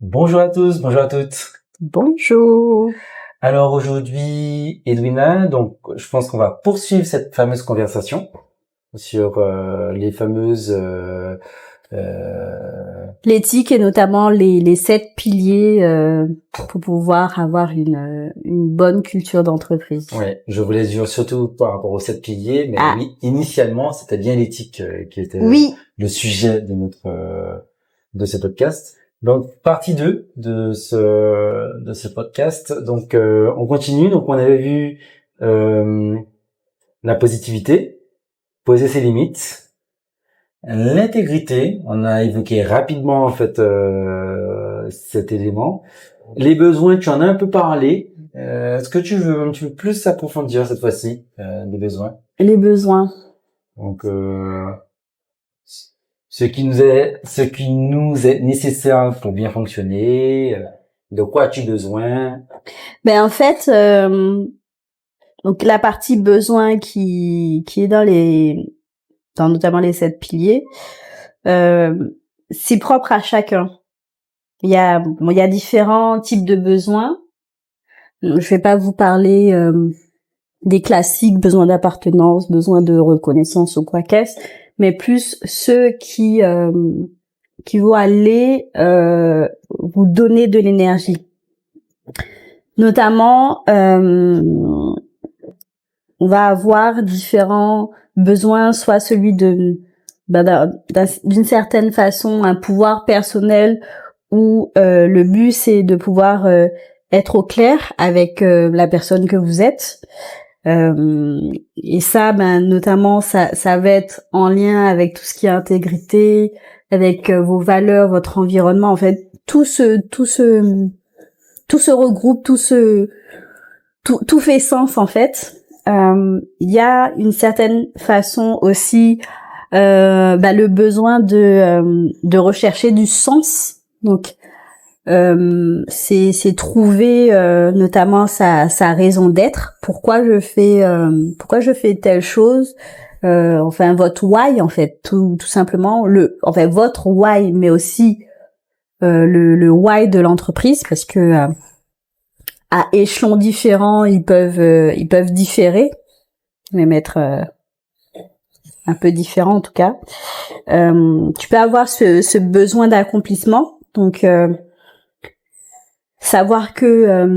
Bonjour à tous, bonjour à toutes. Bonjour. Alors aujourd'hui, Edwina, donc je pense qu'on va poursuivre cette fameuse conversation sur les fameuses L'éthique et notamment les 7 piliers pour pouvoir avoir une bonne culture d'entreprise. ouais, je voulais dire surtout par rapport aux 7 piliers, mais oui, initialement c'était bien l'éthique qui était le sujet de de ce podcast. Donc partie 2 de ce podcast. Donc on continue. Donc on avait vu la positivité, poser ses limites, l'intégrité. On a évoqué rapidement en fait cet élément. Les besoins, tu en as un peu parlé. Est-ce que tu veux un petit peu plus approfondir cette fois-ci les besoins? Les besoins. Donc ce qui nous est nécessaire pour bien fonctionner. De quoi as-tu besoin? Ben en fait, donc la partie besoin qui est dans notamment les 7 piliers, c'est propre à chacun. Il y a différents types de besoins. Je vais pas vous parler des classiques, besoin d'appartenance, besoin de reconnaissance ou quoi qu'est-ce, mais plus ceux qui vont aller vous donner de l'énergie. Notamment, on va avoir différents besoins, soit celui d'une certaine façon un pouvoir personnel où le but c'est de pouvoir être au clair avec la personne que vous êtes. Et ça, notamment, ça va être en lien avec tout ce qui est intégrité, avec vos valeurs, votre environnement. En fait, tout se regroupe, tout fait sens en fait. Il y a une certaine façon aussi le besoin de rechercher du sens. Donc c'est trouver notamment sa raison d'être, pourquoi je fais telle chose, enfin votre why en fait, tout simplement votre why, mais aussi le why de l'entreprise, parce que à échelons différents ils peuvent différer, même être un peu différents en tout cas. Tu peux avoir ce besoin d'accomplissement, donc savoir que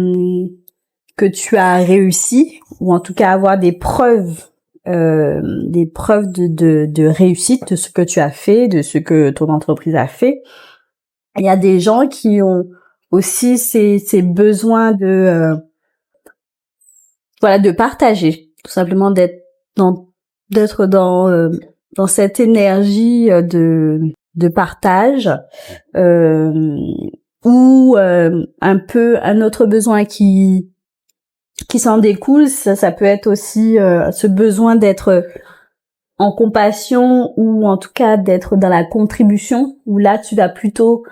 tu as réussi, ou en tout cas avoir des preuves de réussite de ce que tu as fait, de ce que ton entreprise a fait. Il y a des gens qui ont aussi ces besoins de partager, tout simplement d'être dans cette énergie de partage, ou un peu un autre besoin qui s'en découle. Ça peut être aussi ce besoin d'être en compassion, ou en tout cas d'être dans la contribution, où là tu vas plutôt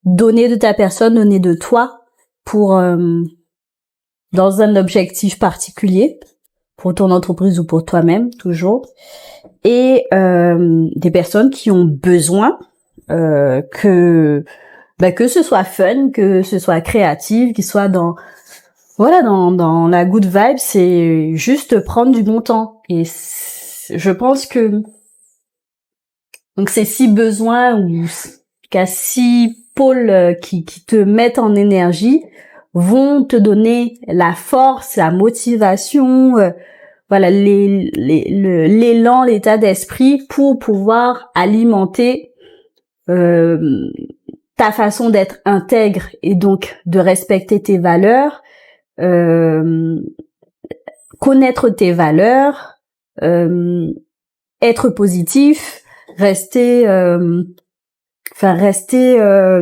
donner de ta personne, donner de toi pour dans un objectif particulier, pour ton entreprise ou pour toi-même toujours. Et des personnes qui ont besoin que ce soit fun, que ce soit créatif, qu'ils soient dans la good vibe, c'est juste prendre du bon temps. Et je pense que donc ces 6 besoins, ou qu'à 6 pôles qui te mettent en énergie, vont te donner la force, la motivation, l'élan, l'état d'esprit pour pouvoir alimenter ta façon d'être intègre, et donc de respecter tes valeurs, connaître tes valeurs, être positif, rester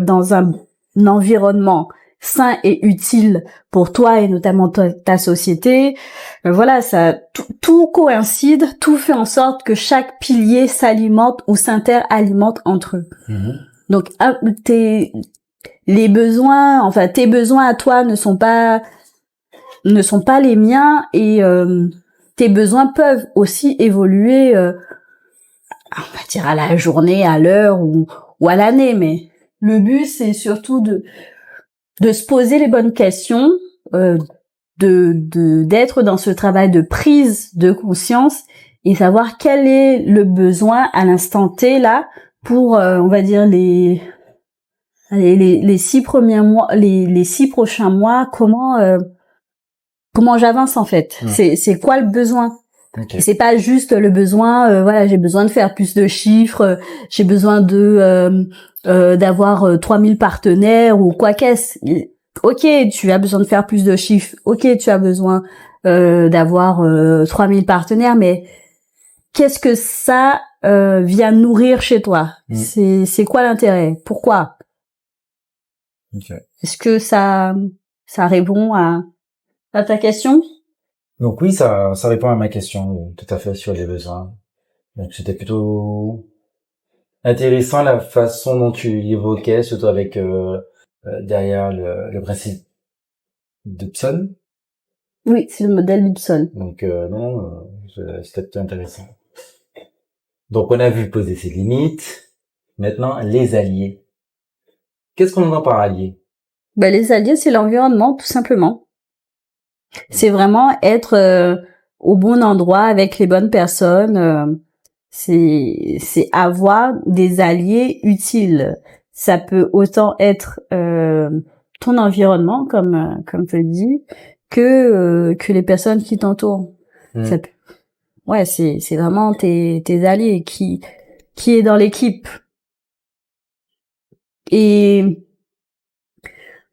dans un environnement sain et utile pour toi et notamment ta société. Ça tout coïncide, tout fait en sorte que chaque pilier s'alimente ou s'interalimente entre eux. Donc tes besoins à toi ne sont pas les miens, et tes besoins peuvent aussi évoluer on va dire à la journée, à l'heure ou à l'année, mais le but, c'est surtout de se poser les bonnes questions, d'être dans ce travail de prise de conscience et savoir quel est le besoin à l'instant T là pour, on va dire les 6 premiers mois, les 6 prochains mois, comment j'avance en fait. C'est quoi le besoin? Okay. C'est pas juste le besoin, voilà, j'ai besoin de faire plus de chiffres, j'ai besoin d'avoir 3000 partenaires ou quoi qu'est-ce. Ok, tu as besoin de faire plus de chiffres. Ok, tu as besoin d'avoir 3000 partenaires, mais qu'est-ce que ça vient nourrir chez toi? C'est quoi l'intérêt? Pourquoi? Okay. Est-ce que ça répond à ta question? Donc oui, ça répond à ma question, tout à fait, sur les besoins. Donc c'était plutôt intéressant la façon dont tu l'évoquais, surtout avec derrière le principe d'Hobson. Oui, c'est le modèle d'Hobson. Donc c'était plutôt intéressant. Donc on a vu poser ses limites. Maintenant, les alliés. Qu'est-ce qu'on entend par alliés? Les alliés, c'est l'environnement, tout simplement. C'est vraiment être au bon endroit avec les bonnes personnes. C'est avoir des alliés utiles. Ça peut autant être ton environnement, comme tu le dis, que les personnes qui t'entourent. Ça peut... Ouais, c'est vraiment tes alliés qui est dans l'équipe. Et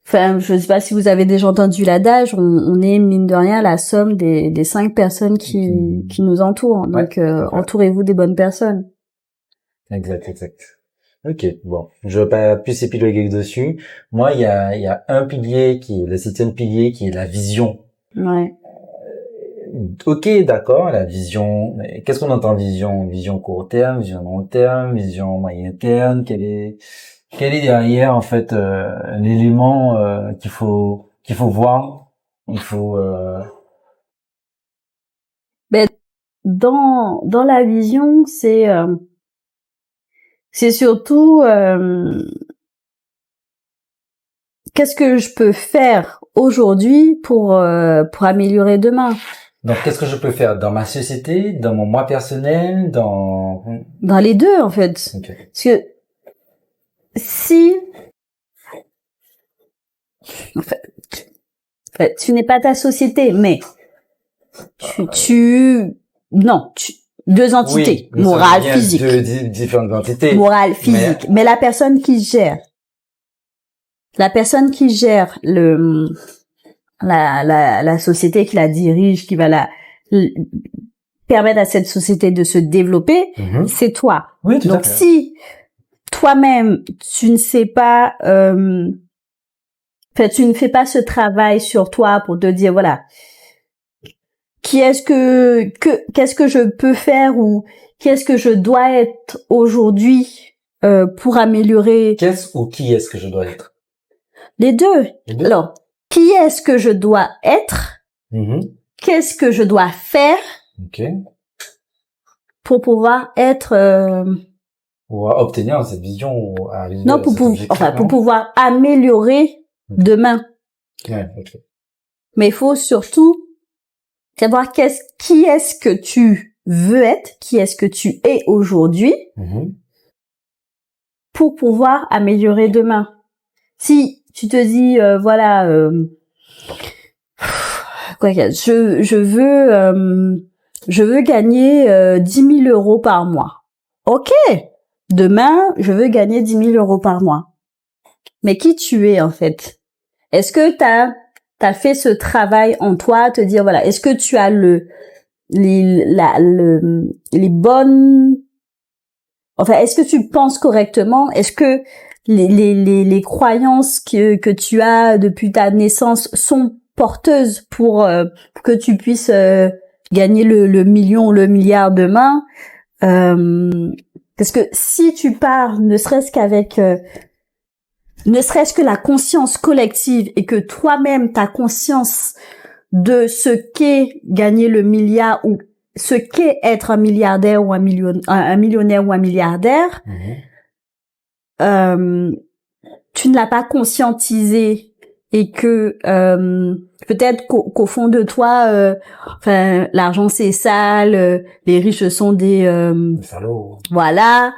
enfin, je sais pas si vous avez déjà entendu l'adage, on est mine de rien la somme des 5 personnes qui nous entourent. Donc entourez-vous des bonnes personnes. Exact. Ok, bon, je vais pas plus épiloguer dessus. Moi, il y a un pilier qui est le 7e pilier, qui est la vision. Ouais. Ok, d'accord, la vision. Mais qu'est-ce qu'on entend vision? Vision court terme, vision long terme, vision moyen terme. Quel est derrière en fait l'élément qu'il faut voir? Il faut. Dans la vision, c'est surtout qu'est-ce que je peux faire aujourd'hui pour améliorer demain. Donc, qu'est-ce que je peux faire dans ma société, dans mon moi personnel, dans les deux en fait. Okay. Parce que si en fait, tu n'es pas ta société, mais deux entités, oui, morale, physique. Deux différentes entités. Morale, physique. Mais la personne qui gère la société, qui la dirige, qui va permettre à cette société de se développer, c'est toi. Oui, tout Donc à fait. si toi-même tu ne sais pas, tu ne fais pas ce travail sur toi pour te dire voilà, qu'est-ce que je peux faire ou qu'est-ce que je dois être aujourd'hui pour améliorer. Qu'est-ce ou qui est-ce que je dois être? Les deux. Alors, qui est-ce que je dois être? Qu'est-ce que je dois faire? Pour pouvoir être pour obtenir cette vision, pour pouvoir améliorer demain. Mais il faut surtout savoir qui est-ce que tu veux être, qui est-ce que tu es aujourd'hui, pour pouvoir améliorer demain. Si tu te dis je veux gagner 10 000 euros par mois. Ok, demain je veux gagner 10 000 euros par mois. Mais qui tu es en fait? Est-ce que t'as fait ce travail en toi, te dire voilà, est-ce que tu as les bonnes, enfin, est-ce que tu penses correctement? Est-ce que les croyances que tu as depuis ta naissance sont porteuses pour que tu puisses gagner le million ou le milliard demain? Parce que si tu pars, ne serait-ce que la conscience collective et que toi-même t'as conscience de ce qu'est gagner le milliard ou ce qu'est être un milliardaire ou un millionnaire ou un milliardaire, tu ne l'as pas conscientisé et que peut-être qu'au fond de toi, enfin, l'argent c'est sale, les riches sont des salauds. Voilà.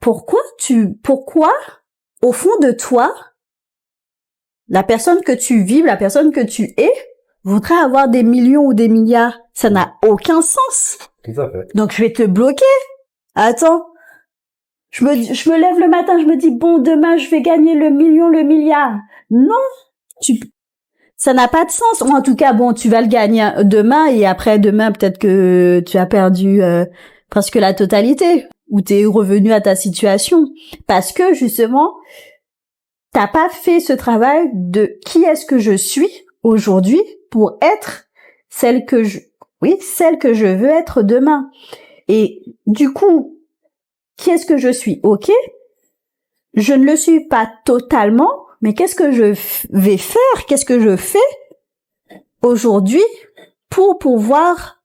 Pourquoi au fond de toi, la personne que tu vis, la personne que tu es, voudrait avoir des millions ou des milliards? Ça n'a aucun sens. Tout à fait. Donc je vais te bloquer. Attends. Je me lève le matin, je me dis bon, demain je vais gagner le million, le milliard. Non, ça n'a pas de sens. Ou en tout cas, bon, tu vas le gagner demain et après demain peut-être que tu as perdu presque la totalité ou t'es revenu à ta situation parce que justement t'as pas fait ce travail de qui est-ce que je suis aujourd'hui pour être celle que je veux être demain. Et du coup, qui est-ce que je suis? Ok, je ne le suis pas totalement, mais qu'est-ce que je vais faire? Qu'est-ce que je fais aujourd'hui pour pouvoir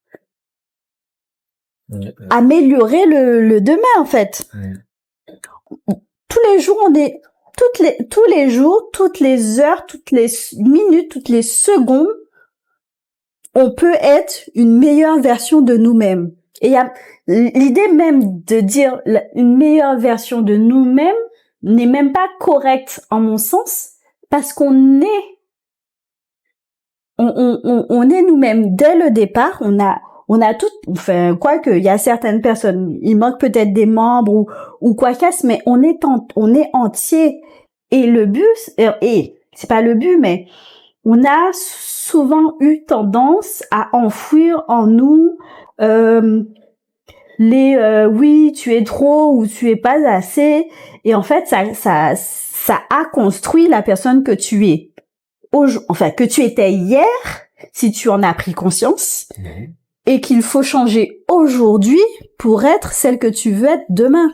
améliorer le demain, en fait? Tous les jours, tous les jours, toutes les heures, toutes les minutes, toutes les secondes, on peut être une meilleure version de nous-mêmes. Et il y a l'idée même de dire une meilleure version de nous-mêmes n'est même pas correcte en mon sens parce qu'on est nous-mêmes dès le départ. On a tout, enfin quoique il y a certaines personnes, il manque peut-être des membres ou quoi qu'est-ce, mais on est entier. Et le but, et c'est pas le but, mais on a souvent eu tendance à enfouir en nous oui, tu es trop ou tu es pas assez, et en fait ça a construit la personne que tu es, enfin que tu étais hier, si tu en as pris conscience, et qu'il faut changer aujourd'hui pour être celle que tu veux être demain.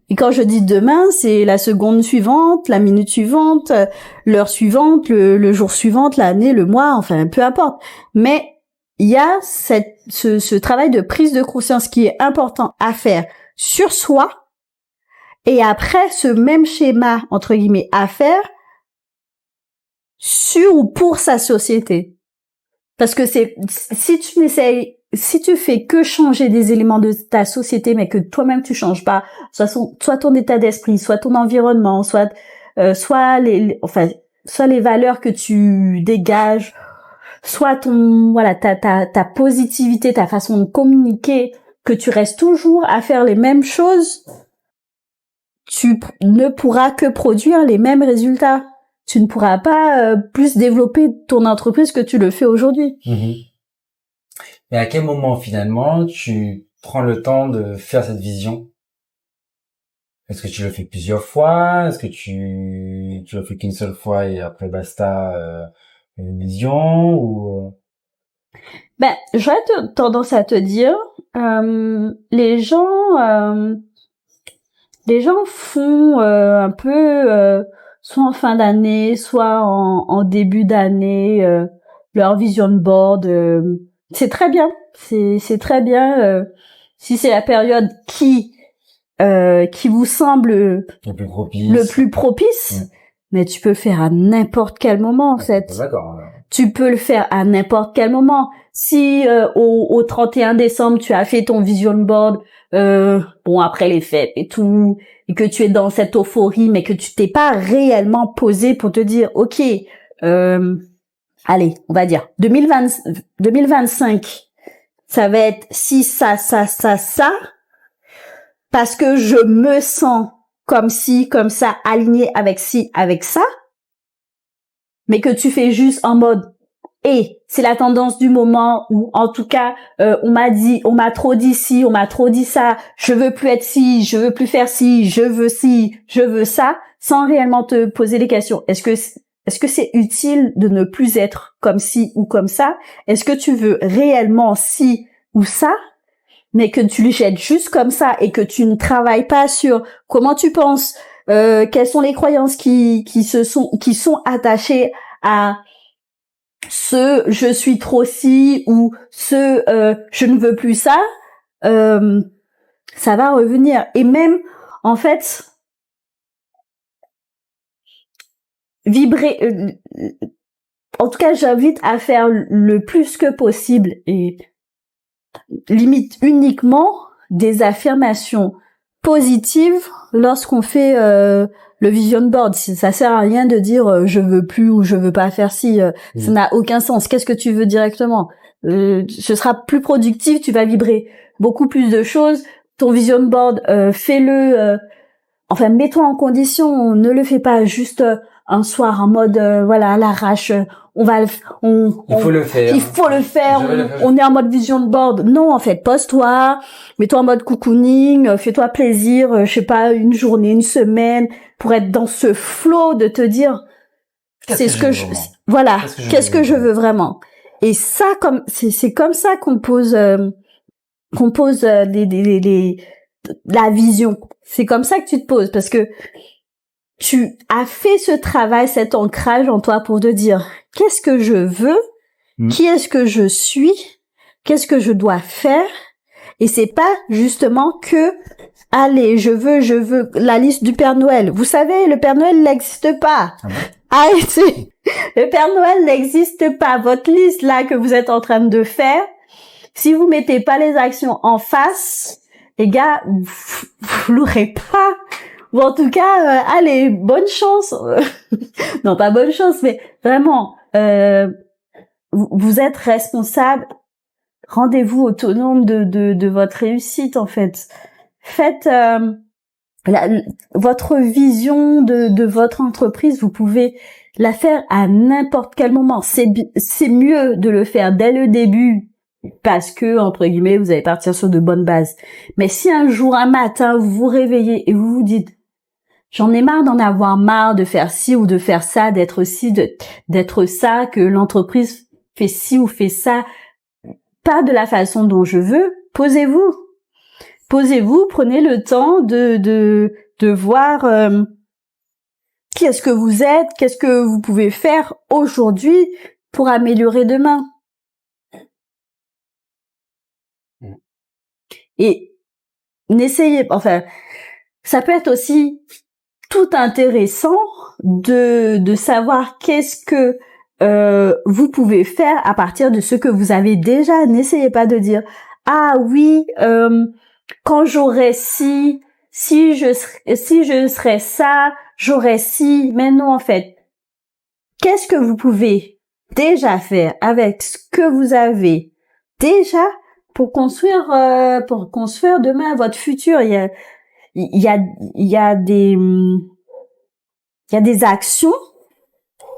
Et quand je dis demain, c'est la seconde suivante, la minute suivante, l'heure suivante, le jour suivant, l'année, le mois, enfin peu importe. Mais il y a ce travail de prise de conscience qui est important à faire sur soi, et après ce même schéma entre guillemets à faire sur ou pour sa société. Parce que si tu fais que changer des éléments de ta société, mais que toi-même tu changes pas, soit ton état d'esprit, soit ton environnement, soit les valeurs que tu dégages, soit ta positivité, ta façon de communiquer, que tu restes toujours à faire les mêmes choses, tu ne pourras que produire les mêmes résultats. Tu ne pourras pas plus développer ton entreprise que tu le fais aujourd'hui. Mais à quel moment finalement tu prends le temps de faire cette vision? Est-ce que tu le fais plusieurs fois? Est-ce que tu le fais qu'une seule fois et après basta, une vision ou j'aurais tendance à te dire, les gens font un peu soit en fin d'année, soit en début d'année leur vision board. C'est très bien, c'est très bien si c'est la période qui vous semble le plus propice. Mais tu peux le faire à n'importe quel moment, en fait. D'accord. Tu peux le faire à n'importe quel moment. Si au 31 décembre, tu as fait ton vision board, après les fêtes et tout, et que tu es dans cette euphorie, mais que tu t'es pas réellement posé pour te dire, ok, allez, on va dire 2025, ça va être si ça, parce que je me sens comme ci, comme ça, aligné avec ci, avec ça, mais que tu fais juste en mode et c'est la tendance du moment, ou en tout cas on m'a trop dit ci, on m'a trop dit ça, je veux plus être ci, je veux plus faire ci, je veux ça, sans réellement te poser les questions. Est-ce que c'est utile de ne plus être comme ci ou comme ça? Est-ce que tu veux réellement ci ou ça, mais que tu le jettes juste comme ça et que tu ne travailles pas sur comment tu penses, quelles sont les croyances qui sont attachées à je suis trop ci ou je ne veux plus ça, ça va revenir. Et même en fait vibrer. En tout cas, j'invite à faire le plus que possible et limite uniquement des affirmations positives lorsqu'on fait le vision board. Ça sert à rien de dire je veux plus ou je veux pas faire ci. Ça n'a aucun sens. Qu'est-ce que tu veux directement? Ce sera plus productif. Tu vas vibrer beaucoup plus de choses. Ton vision board, fais-le. Enfin, mets-toi en condition. Ne le fais pas juste un soir en mode voilà à l'arrache. Il faut le faire. On est en mode vision board. Non, en fait, pose-toi, mets-toi en mode cocooning, fais-toi plaisir, je sais pas, une journée, une semaine, pour être dans ce flow de te dire, qu'est-ce que je veux vraiment. Et ça, c'est comme ça qu'on pose la vision. C'est comme ça que tu te poses, parce que tu as fait ce travail, cet ancrage en toi pour te dire qu'est-ce que je veux, qui est-ce que je suis, qu'est-ce que je dois faire, et c'est pas justement que allez, je veux la liste du Père Noël. Vous savez, le Père Noël n'existe pas. Arrêtez. Le Père Noël n'existe pas. Votre liste là que vous êtes en train de faire, si vous mettez pas les actions en face, les gars, vous l'aurez pas. Ou en tout cas, allez, bonne chance. Non, pas bonne chance, mais vraiment, vous êtes responsable. Rendez-vous autonome de votre réussite, en fait. Faites votre vision de votre entreprise. Vous pouvez la faire à n'importe quel moment. C'est mieux de le faire dès le début, parce que, entre guillemets, vous allez partir sur de bonnes bases. Mais si un jour, un matin, vous vous réveillez et vous vous dites j'en ai marre d'en avoir marre, de faire ci ou de faire ça, d'être ci, d'être ça, que l'entreprise fait ci ou fait ça, pas de la façon dont je veux, posez-vous, prenez le temps de voir qui est-ce que vous êtes, qu'est-ce que vous pouvez faire aujourd'hui pour améliorer demain. Et ça peut être aussi tout intéressant de savoir qu'est-ce que vous pouvez faire à partir de ce que vous avez déjà. N'essayez pas de dire ah oui, quand j'aurai si je serais ça, j'aurais si. Mais non, en fait, qu'est-ce que vous pouvez déjà faire avec ce que vous avez déjà pour construire demain votre futur. Il y a des actions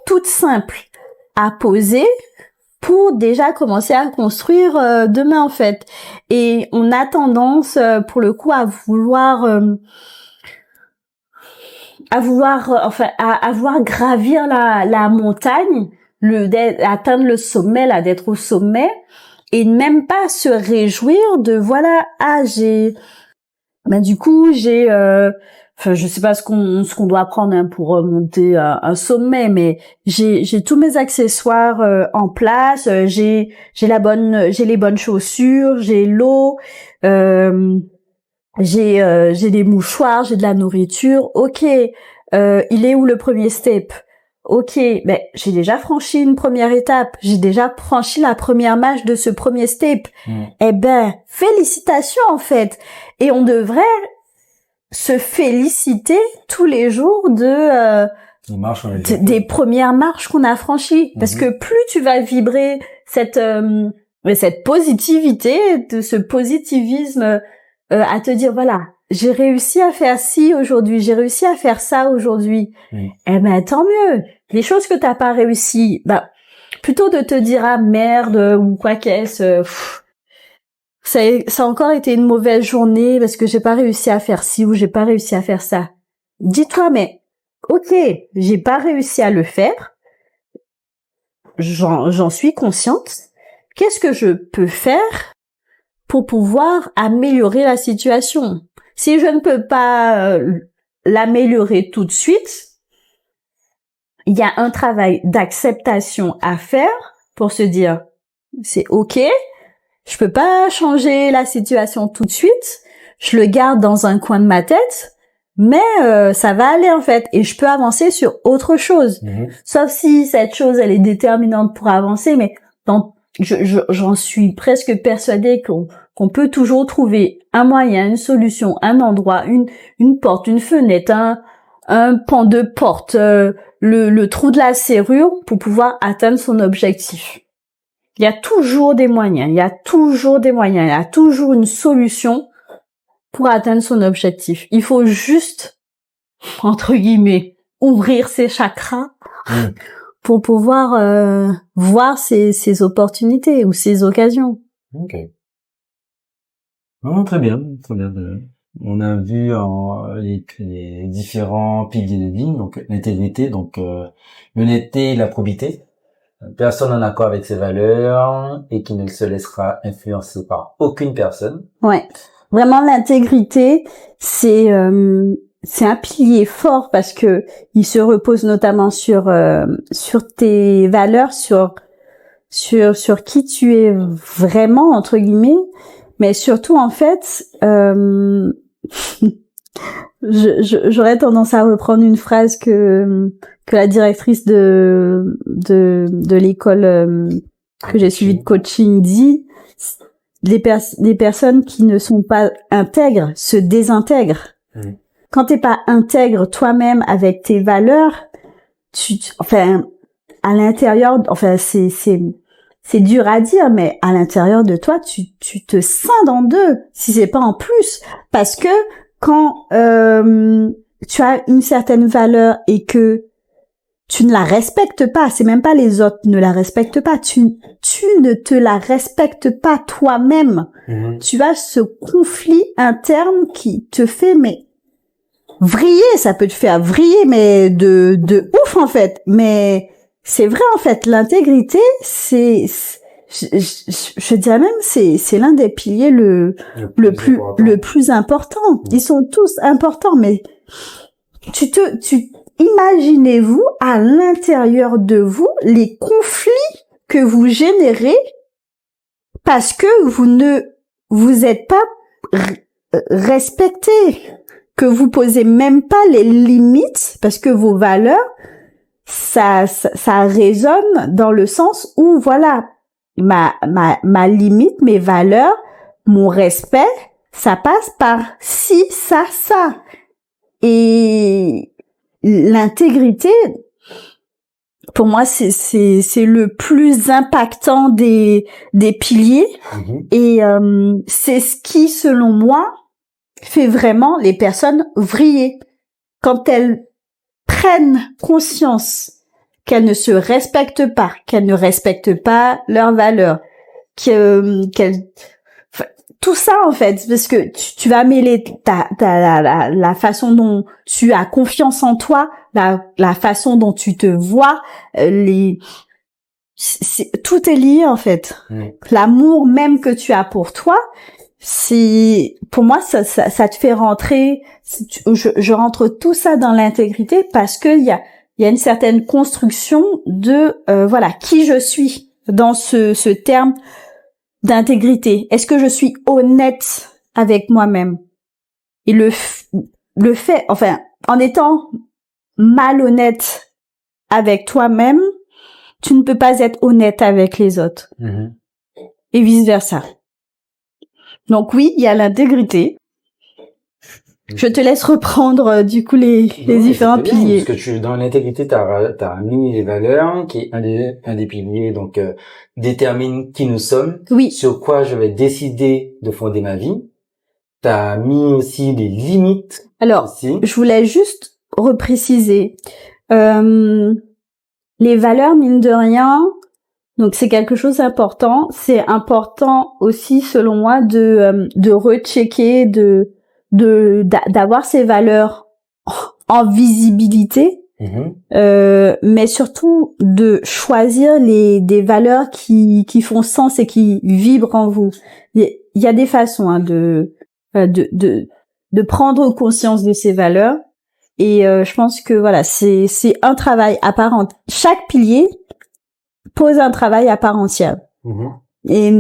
toutes simples à poser pour déjà commencer à construire demain, en fait. Et on a tendance pour le coup à vouloir gravir la montagne, atteindre le sommet, là, d'être au sommet, et même pas se réjouir de voilà, je sais pas ce qu'on doit prendre pour monter un sommet, mais j'ai tous mes accessoires en place, j'ai les bonnes chaussures, j'ai l'eau, j'ai des mouchoirs, j'ai de la nourriture. OK, il est où le premier step? OK, ben j'ai déjà franchi une première étape, j'ai déjà franchi la première marche de ce premier step. Eh ben, félicitations en fait. Et on devrait se féliciter tous les jours des premières marches qu'on a franchies, parce que plus tu vas vibrer cette positivité, de ce positivisme à te dire voilà, j'ai réussi à faire ci aujourd'hui, j'ai réussi à faire ça aujourd'hui. Eh ben tant mieux. Les choses que t'as pas réussi, plutôt de te dire ah merde ou quoi qu'est-ce, ça a encore été une mauvaise journée parce que j'ai pas réussi à faire ci ou j'ai pas réussi à faire ça. Dis-toi mais OK, j'ai pas réussi à le faire. J'en suis consciente. Qu'est-ce que je peux faire pour pouvoir améliorer la situation? Si je ne peux pas l'améliorer tout de suite, il y a un travail d'acceptation à faire pour se dire c'est OK, je peux pas changer la situation tout de suite, je le garde dans un coin de ma tête, mais ça va aller en fait, et je peux avancer sur autre chose. Sauf si cette chose elle est déterminante pour avancer, mais j'en suis presque persuadée qu'on peut toujours trouver un moyen, une solution, un endroit, une porte, une fenêtre, un pan de porte, le trou de la serrure pour pouvoir atteindre son objectif. Il y a toujours des moyens, il y a toujours une solution pour atteindre son objectif. Il faut juste, entre guillemets, ouvrir ses chakras pour pouvoir voir ces opportunités ou ces occasions. Ok. Oh, très bien, très bien. On a vu les différents piliers de vie, donc l'intégrité, donc l'honnêteté et la probité. Personne en accord avec ses valeurs et qui ne se laissera influencer par aucune personne. Ouais, vraiment l'intégrité, c'est un pilier fort parce que il se repose notamment sur tes valeurs, sur qui tu es vraiment entre guillemets, mais surtout en fait j'aurais tendance à reprendre une phrase que la directrice de l'école que j'ai suivie de coaching dit: les personnes qui ne sont pas intègres se désintègrent. Quand t'es pas intègre toi-même avec tes valeurs, à l'intérieur, c'est dur à dire, mais à l'intérieur de toi, tu te scindes en deux, si c'est pas en plus, parce que quand tu as une certaine valeur et que tu ne la respectes pas, c'est même pas les autres ne la respectent pas, tu ne te la respectes pas toi-même. Tu as ce conflit interne qui te fait vriller, ça peut te faire vriller, mais de ouf en fait. Mais c'est vrai en fait, l'intégrité, je dirais même c'est l'un des piliers le plus important. Ils sont tous importants, mais imaginez-vous à l'intérieur de vous les conflits que vous générez parce que vous êtes pas respecté, que vous posez même pas les limites parce que vos valeurs ça résonne dans le sens où voilà, ma limite, mes valeurs, mon respect, ça passe par ci, ça. Et l'intégrité, pour moi, c'est le plus impactant des piliers. Et c'est ce qui, selon moi, fait vraiment les personnes vriller. Quand elles prennent conscience qu'elles ne se respectent pas, qu'elles ne respectent pas leurs valeurs, tout ça en fait, parce que tu vas mêler la façon dont tu as confiance en toi, la façon dont tu te vois, tout est lié en fait. L'amour même que tu as pour toi, pour moi ça te fait rentrer. Je rentre tout ça dans l'intégrité parce que il y a une certaine construction de voilà qui je suis dans ce terme d'intégrité. Est-ce que je suis honnête avec moi-même? Et le fait, enfin, en étant malhonnête avec toi-même, tu ne peux pas être honnête avec les autres. Et vice versa. Donc oui, il y a l'intégrité. Je te laisse reprendre du coup les différents piliers. Parce que dans l'intégrité, t'as mis les valeurs, qui est un des piliers, donc détermine qui nous sommes, sur quoi je vais décider de fonder ma vie. T'as mis aussi les limites. Alors, je voulais juste repréciser les valeurs, mine de rien. Donc c'est quelque chose d'important. C'est important aussi, selon moi, de rechecker, d'avoir ces valeurs en visibilité, mais surtout de choisir des valeurs qui font sens et qui vibrent en vous. Il y a des façons de prendre conscience de ces valeurs, et je pense que voilà, c'est un travail à part entière. Chaque pilier pose un travail à part entière. Et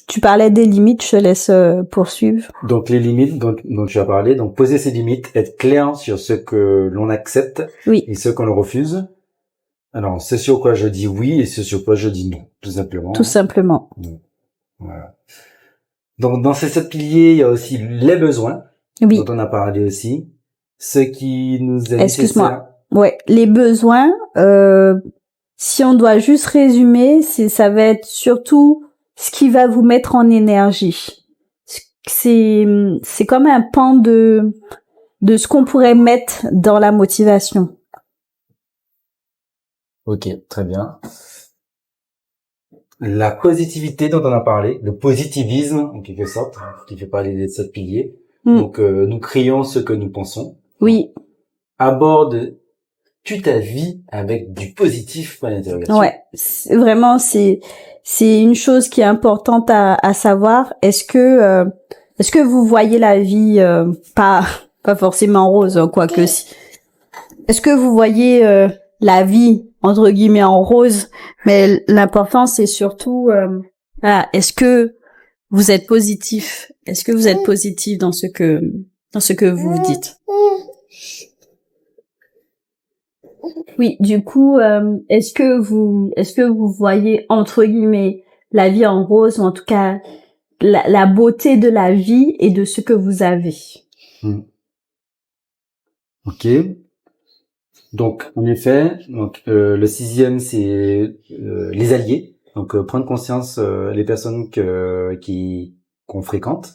tu parlais des limites, je te laisse poursuivre. Donc les limites dont tu as parlé, donc poser ses limites, être clair sur ce que l'on accepte et ce qu'on refuse. Alors, c'est sur quoi je dis oui et c'est sur quoi je dis non, tout simplement. Tout simplement. Voilà. Donc dans ces 7 piliers, il y a aussi les besoins dont on a parlé aussi, ce qui nous est nécessaire. Ouais, les besoins, si on doit juste résumer, ça va être surtout ce qui va vous mettre en énergie. C'est comme un pan de ce qu'on pourrait mettre dans la motivation. Ok, très bien. La positivité dont on a parlé, le positivisme en quelque sorte, qui fait parler des 7 piliers. Donc nous créons ce que nous pensons. Oui. Aborde-tu ta vie avec du positif point d'interrogation. Ouais, vraiment c'est une chose qui est importante à savoir. Est-ce que vous voyez la vie pas forcément rose, quoique si. Est-ce que vous voyez la vie entre guillemets en rose, mais l'important c'est surtout est-ce que vous êtes positif? Est-ce que vous êtes positif dans ce que vous dites? Oui, du coup, est-ce que vous voyez entre guillemets la vie en rose, ou en tout cas la beauté de la vie et de ce que vous avez? Ok. Donc, en effet, le 6e, c'est les alliés. Donc, prendre conscience les personnes qu'on fréquente,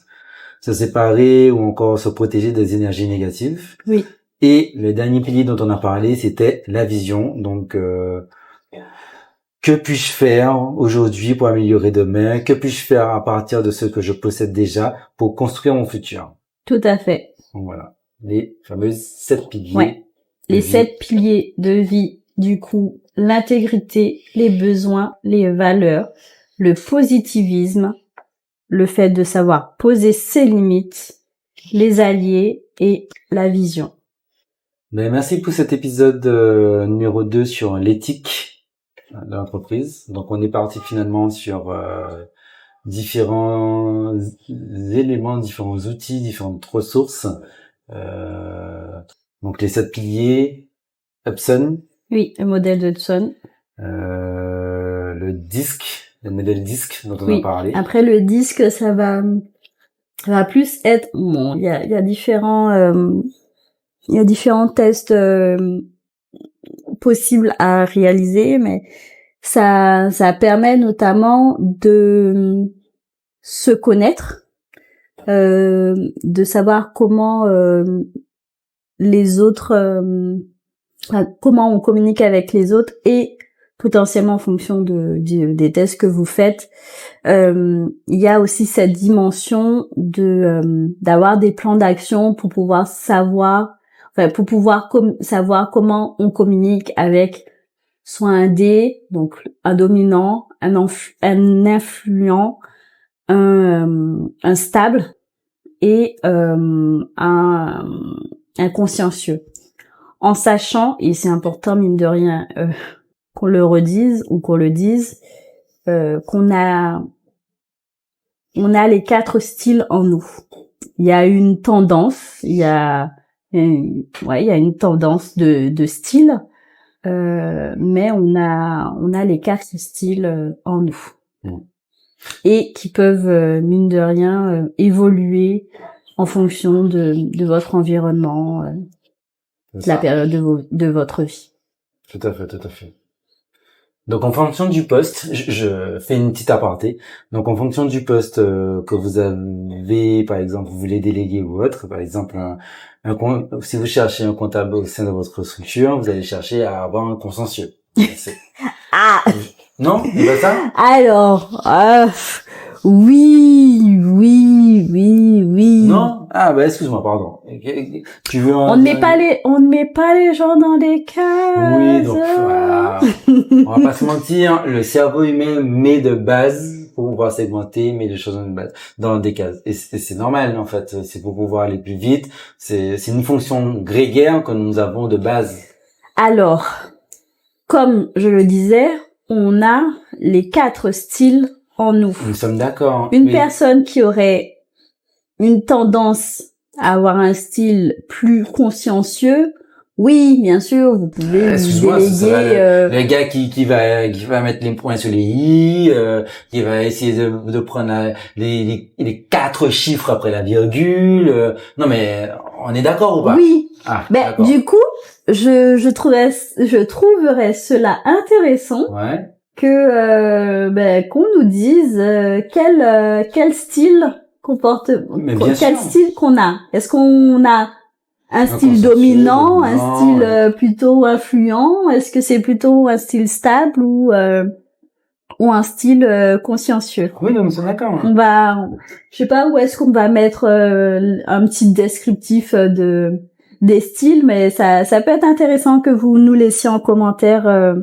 se séparer ou encore se protéger des énergies négatives. Oui. Et le dernier pilier dont on a parlé, c'était la vision. Donc, que puis-je faire aujourd'hui pour améliorer demain? Que puis-je faire à partir de ce que je possède déjà pour construire mon futur? Tout à fait. Donc, voilà, les fameux 7 piliers. Ouais. Les 7 piliers de vie, du coup, l'intégrité, les besoins, les valeurs, le positivisme, le fait de savoir poser ses limites, les alliés et la vision. Ben, merci pour cet épisode numéro 2 sur l'éthique de l'entreprise. Donc on est parti finalement sur différents éléments, différents outils, différentes ressources. Donc les 7 piliers, Hudson. Oui, le modèle de Hudson. Le modèle disque dont on a parlé. Après le disque, ça va plus être il y a différents tests possibles à réaliser, mais ça permet notamment de se connaître, de savoir comment les autres, comment on communique avec les autres, et potentiellement en fonction des tests que vous faites, il y a aussi cette dimension d'avoir des plans d'action pour pouvoir savoir comment on communique avec soit un D, donc un dominant, un influent, un stable et un consciencieux. En sachant, et c'est important mine de rien qu'on le redise ou qu'on le dise, qu'on a les 4 styles en nous. Il y a une tendance, il y a une tendance de style, mais on a les 4 styles en nous. Et qui peuvent mine de rien évoluer en fonction de votre environnement, de la période de votre vie. Tout à fait. Donc en fonction du poste, je fais une petite aparté. Donc en fonction du poste que vous avez, par exemple, vous voulez déléguer ou autre, par exemple, si vous cherchez un comptable au sein de votre structure, vous allez chercher à avoir un consciencieux. Ah. Non, c'est pas ça? Alors, oui. Non? Ah, bah, excuse-moi, pardon. Tu veux on ne met pas les gens dans des cases. Oui, donc, voilà. On va pas se mentir, le cerveau humain met de base pour pouvoir segmenter, met des choses dans des cases. Et c'est normal, en fait. C'est pour pouvoir aller plus vite. C'est une fonction grégaire que nous avons de base. Alors, comme je le disais, on a les 4 styles en nous. Nous sommes d'accord. Une personne qui aurait une tendance à avoir un style plus consciencieux, oui, bien sûr, vous pouvez déléguer le gars qui va mettre les points sur les i, qui va essayer de prendre les 4 chiffres après la virgule. Non mais on est d'accord ou pas? Oui. Du coup, je trouverais cela intéressant. Ouais. Que qu'on nous dise quel style style qu'on a. Est-ce qu'on a un style dominant, un style plutôt influent? Est-ce que c'est plutôt un style stable ou un style consciencieux? Oui, non, c'est d'accord. Je sais pas où est-ce qu'on va mettre un petit descriptif des styles, mais ça peut être intéressant que vous nous laissiez en commentaire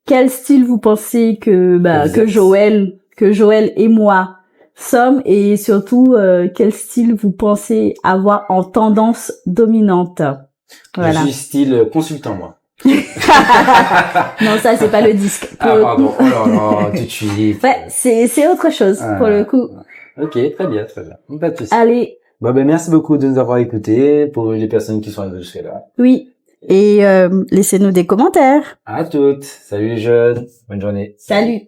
quel style vous pensez que Joël et moi sommes, et surtout quel style vous pensez avoir en tendance dominante. Voilà. J'ai style consultant, moi. Non, ça c'est pas le disque. Pardon. Oh là là, tout de suite. Ouais, c'est autre chose pour le coup. Ok, très bien. Pas de souci. Allez. Merci beaucoup de nous avoir écoutés, pour les personnes qui sont arrivées là. Oui. Et laissez-nous des commentaires. À toutes. Salut les jeunes. Bonne journée. Salut.